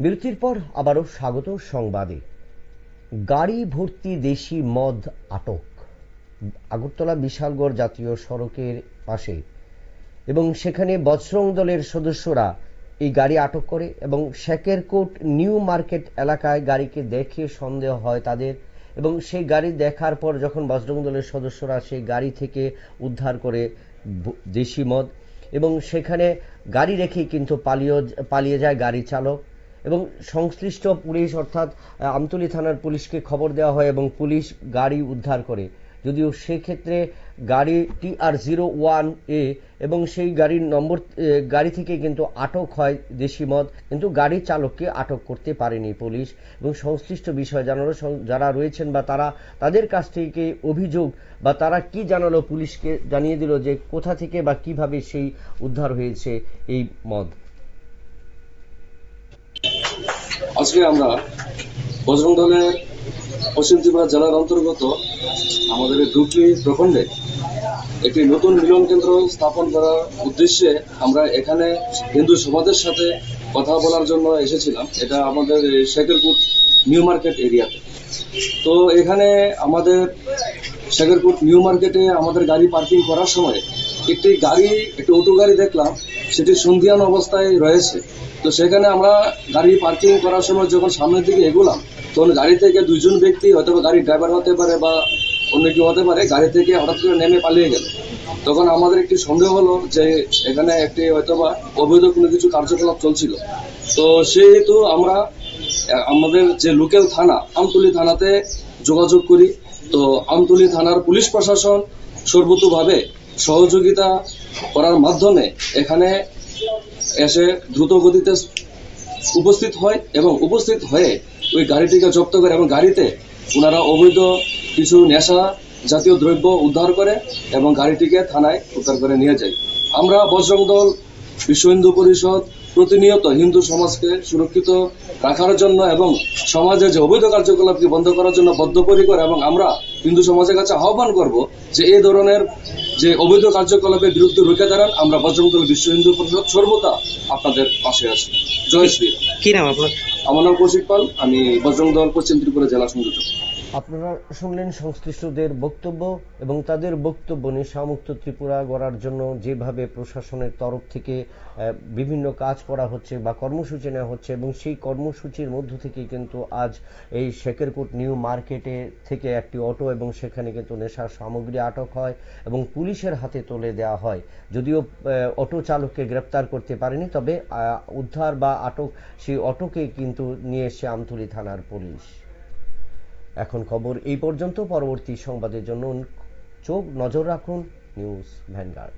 বিরতির পর আবারও স্বাগত সংবাদে। গাড়ি ভর্তি দেশি মদ আটক আগরতলা বিশালগড় জাতীয় সড়কের পাশে, এবং সেখানে বজরং দলের সদস্যরা এই গাড়ি আটক করে এবং শেকেরকোট নিউ মার্কেট এলাকায় গাড়িকে দেখে সন্দেহ হয় তাদের, এবং সেই গাড়ি দেখার পর যখন বজরং দলের সদস্যরা সেই গাড়ি থেকে উদ্ধার করে দেশি মদ, এবং সেখানে গাড়ি রেখেই কিন্তু পালিয়ে যায় গাড়ি চালক, এবং সংশ্লিষ্ট পুলিশ অর্থাৎ আমতলী থানার পুলিশকে খবর দেওয়া হয় এবং পুলিশ গাড়ি উদ্ধার করে। যদিও সেক্ষেত্রে গাড়ি TR01A এবং সেই গাড়ির নম্বর গাড়ি থেকে কিন্তু আটক হয় দেশি মদ, কিন্তু গাড়ি চালককে আটক করতে পারেনি পুলিশ। এবং সংশ্লিষ্ট বিষয় জানালো যারা রয়েছেন বা তাদের কাছ থেকে অভিযোগ বা তারা কি জানালো পুলিশকে, জানিয়ে দিল যে কোথা থেকে বা কিভাবে সেই উদ্ধার হয়েছে এই মদ। আজকে আমরা বজরং দলের পশ্চিম ত্রিপুরা জেলার অন্তর্গত আমাদের ডুকলি প্রখণ্ডে একটি নতুন মিলন কেন্দ্র স্থাপন করার উদ্দেশ্যে আমরা এখানে হিন্দু সমাজের সাথে কথা বলার জন্য এসেছিলাম। এটা আমাদের শেকেরকোট নিউ মার্কেট এরিয়াতে। তো এখানে আমাদের শেকেরকোট নিউ মার্কেটে আমাদের গাড়ি পার্কিং করার সময় একটি অটো গাড়ি দেখলাম, সেটি সন্ধিয়ান অবস্থায় রয়েছে। তো সেখানে আমরা গাড়ি পার্কিং করার সময় যখন সামনের দিকে এগোলাম, তখন গাড়ি থেকে দুইজন ব্যক্তি, হয়তো গাড়ির ড্রাইভার হতে পারে বা অন্য কেউ হতে পারে, গাড়ি থেকে হঠাৎ করে নেমে পালিয়ে গেল। তখন আমাদের একটি সন্দেহ হলো যে এখানে একটি হয়তোবা অবৈধ কোনো কিছু কার্যকলাপ চলছিল। তো সেহেতু আমরা আমাদের যে লোকাল থানা আমতলী থানাতে যোগাযোগ করি। তো আমতলী থানার পুলিশ প্রশাসন সর্বতোভাবে সহযোগিতা করার মাধ্যমে এখানে এসে দ্রুত গতিতে উপস্থিত হয় এবং উপস্থিত হয়ে ওই গাড়িটিকে জব্দ করে এবং গাড়িতে ওনারা অবৈধ কিছু নেশা জাতীয় দ্রব্য উদ্ধার করে এবং গাড়িটিকে থানায় উদ্ধার করে নিয়ে যায়। আমরা বজরং দল বিশ্ব হিন্দু পরিষদ প্রতিনিয়ত হিন্দু সমাজকে সুরক্ষিত রাখার জন্য এবং সমাজে যে অবৈধ কার্যকলাপকে বন্ধ করার জন্য বদ্ধপরিকর, এবং আমরা হিন্দু সমাজের কাছে আহ্বান করব যে এই ধরনের যে অবৈধ কার্যকলাপের বিরুদ্ধে রুখে দাঁড়ান। আমরা বজরং দল বিশ্ব হিন্দু পরিষদ সর্বদা আপনাদের পাশে আছি। জয় শ্রী। কি নাম আপনার? আমার নাম কৌশিক পাল, আমি বজরং দল পশ্চিম ত্রিপুরা জেলা সংযোজক। আপনারা শুনলেন সংশ্লিষ্টদের বক্তব্য, এবং তাদের বক্তব্য নেশামুক্ত ত্রিপুরা গড়ার জন্য যেভাবে প্রশাসনের তরফ থেকে বিভিন্ন কাজ করা হচ্ছে বা কর্মসূচি নেওয়া হচ্ছে, এবং সেই কর্মসূচির মধ্য থেকে কিন্তু আজ এই শেকেরকোট নিউ মার্কেটে থেকে একটি অটো এবং সেখানে কিন্তু নেশার সামগ্রী আটক হয় এবং পুলিশের হাতে তুলে দেওয়া হয়। যদিও অটো চালককে গ্রেপ্তার করতে পারেনি, তবে উদ্ধার বা আটক সেই অটোকে কিন্তু নিয়ে এসে আমতলী থানার পুলিশ। এখন খবর এই পর্যন্ত। পরবর্তী সংবাদের জন্য নজর রাখুন নিউজ ভ্যানগার্ড।